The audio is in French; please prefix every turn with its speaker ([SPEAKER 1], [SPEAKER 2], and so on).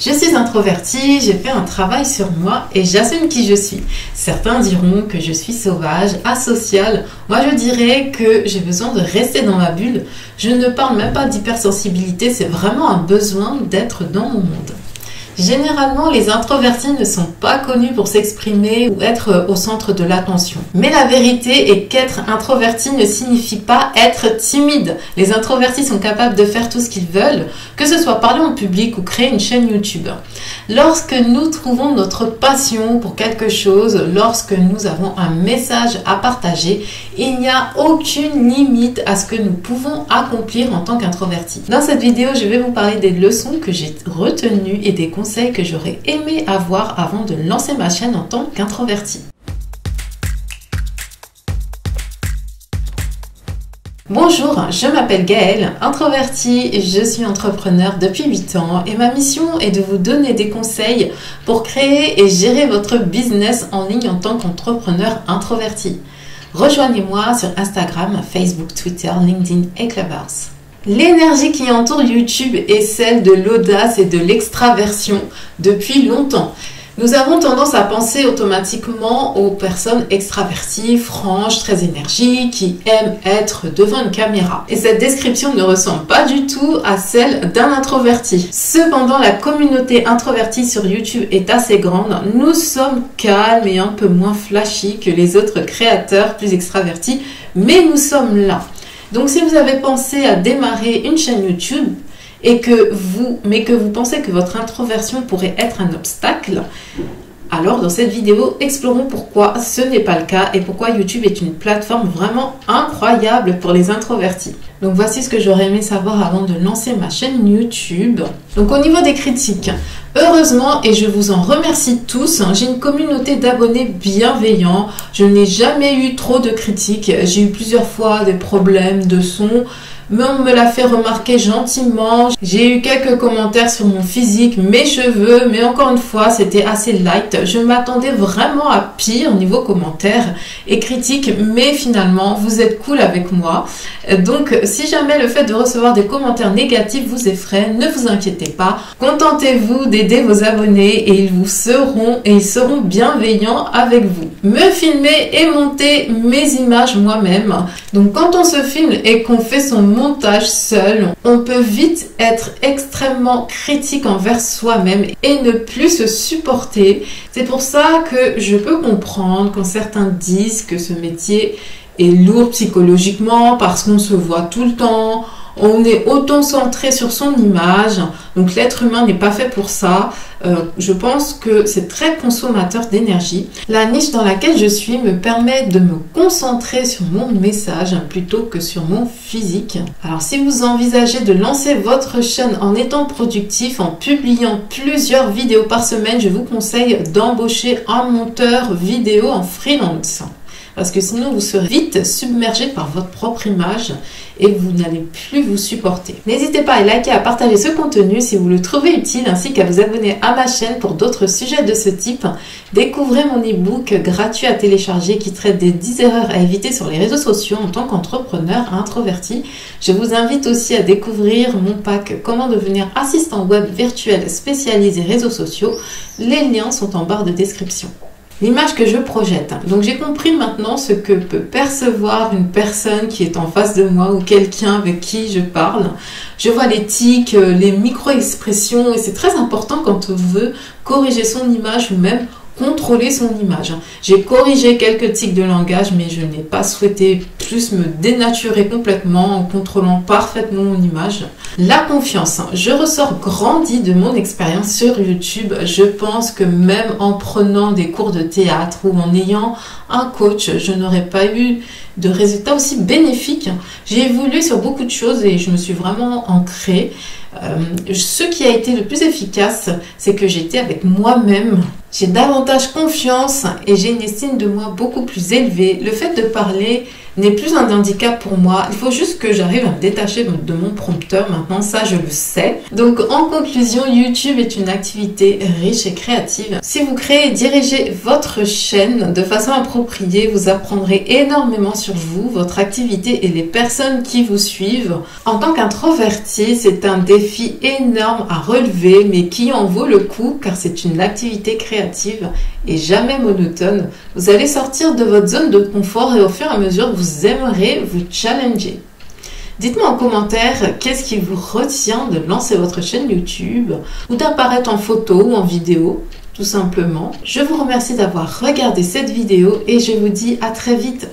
[SPEAKER 1] Je suis introvertie, j'ai fait un travail sur moi et j'assume qui je suis. Certains diront que je suis sauvage, asociale. Moi, je dirais que j'ai besoin de rester dans ma bulle. Je ne parle même pas d'hypersensibilité, c'est vraiment un besoin d'être dans mon monde. Généralement, les introvertis ne sont pas connus pour s'exprimer ou être au centre de l'attention. Mais la vérité est qu'être introverti ne signifie pas être timide. Les introvertis sont capables de faire tout ce qu'ils veulent, que ce soit parler en public ou créer une chaîne YouTube. Lorsque nous trouvons notre passion pour quelque chose, lorsque nous avons un message à partager, il n'y a aucune limite à ce que nous pouvons accomplir en tant qu'introvertis. Dans cette vidéo, je vais vous parler des leçons que j'ai retenues et des conseils que j'aurais aimé avoir avant de lancer ma chaîne en tant qu'introvertie. Bonjour, je m'appelle Gaëlle, introvertie, je suis entrepreneur depuis 8 ans et ma mission est de vous donner des conseils pour créer et gérer votre business en ligne en tant qu'entrepreneur introverti. Rejoignez-moi sur Instagram, Facebook, Twitter, LinkedIn et Clubhouse. L'énergie qui entoure YouTube est celle de l'audace et de l'extraversion depuis longtemps. Nous avons tendance à penser automatiquement aux personnes extraverties, franches, très énergiques, qui aiment être devant une caméra. Et cette description ne ressemble pas du tout à celle d'un introverti. Cependant, la communauté introvertie sur YouTube est assez grande. Nous sommes calmes et un peu moins flashy que les autres créateurs plus extravertis, mais nous sommes là. Donc si vous avez pensé à démarrer une chaîne YouTube et que vous pensez que votre introversion pourrait être un obstacle, alors dans cette vidéo, explorons pourquoi ce n'est pas le cas et pourquoi YouTube est une plateforme vraiment incroyable pour les introvertis. Donc voici ce que j'aurais aimé savoir avant de lancer ma chaîne YouTube. Donc au niveau des critiques, heureusement, et je vous en remercie tous, j'ai une communauté d'abonnés bienveillants. Je n'ai jamais eu trop de critiques. J'ai eu plusieurs fois des problèmes de son, mais on me l'a fait remarquer gentiment. J'ai eu quelques commentaires sur mon physique, mes cheveux, mais encore une fois, c'était assez light. Je m'attendais vraiment à pire niveau commentaires et critiques, mais finalement, vous êtes cool avec moi. Donc, si jamais le fait de recevoir des commentaires négatifs vous effraie, ne vous inquiétez pas. Contentez-vous d'aider vos abonnés et ils seront bienveillants avec vous. Me filmer et monter mes images moi-même. Donc, quand on se filme et qu'on fait son montage seul, on peut vite être extrêmement critique envers soi-même et ne plus se supporter. C'est pour ça que je peux comprendre quand certains disent que ce métier est lourd psychologiquement parce qu'on se voit tout le temps, on est autant centré sur son image, donc l'être humain n'est pas fait pour ça. Je pense que c'est très consommateur d'énergie. La niche dans laquelle je suis me permet de me concentrer sur mon message plutôt que sur mon physique. Alors si vous envisagez de lancer votre chaîne en étant productif, en publiant plusieurs vidéos par semaine, je vous conseille d'embaucher un monteur vidéo en freelance. Parce que sinon, vous serez vite submergé par votre propre image et vous n'allez plus vous supporter. N'hésitez pas à liker, à partager ce contenu si vous le trouvez utile, ainsi qu'à vous abonner à ma chaîne pour d'autres sujets de ce type. Découvrez mon e-book gratuit à télécharger qui traite des 10 erreurs à éviter sur les réseaux sociaux en tant qu'entrepreneur introverti. Je vous invite aussi à découvrir mon pack Comment devenir assistant web virtuel spécialisé réseaux sociaux. Les liens sont en barre de description. L'image que je projette. Donc j'ai compris maintenant ce que peut percevoir une personne qui est en face de moi ou quelqu'un avec qui je parle. Je vois les tics, les micro-expressions et c'est très important quand on veut corriger son image ou même contrôler son image. J'ai corrigé quelques tics de langage, mais je n'ai pas souhaité plus me dénaturer complètement en contrôlant parfaitement mon image. La confiance. Je ressors grandi de mon expérience sur YouTube. Je pense que même en prenant des cours de théâtre ou en ayant un coach, je n'aurais pas eu de résultats aussi bénéfiques. J'ai évolué sur beaucoup de choses et je me suis vraiment ancrée. Ce qui a été le plus efficace, c'est que j'étais avec moi-même. J'ai davantage confiance et j'ai une estime de moi beaucoup plus élevée. Le fait de parler n'est plus un handicap pour moi. Il faut juste que j'arrive à me détacher de mon prompteur. Maintenant, ça, je le sais. Donc, en conclusion, YouTube est une activité riche et créative. Si vous créez et dirigez votre chaîne de façon appropriée, vous apprendrez énormément sur vous, votre activité et les personnes qui vous suivent. En tant qu'introverti, c'est un défi énorme à relever, mais qui en vaut le coup car c'est une activité créative et jamais monotone. Vous allez sortir de votre zone de confort et au fur et à mesure, vous aimerez vous challenger. Dites-moi en commentaire qu'est-ce qui vous retient de lancer votre chaîne YouTube ou d'apparaître en photo ou en vidéo, tout simplement. Je vous remercie d'avoir regardé cette vidéo et je vous dis à très vite.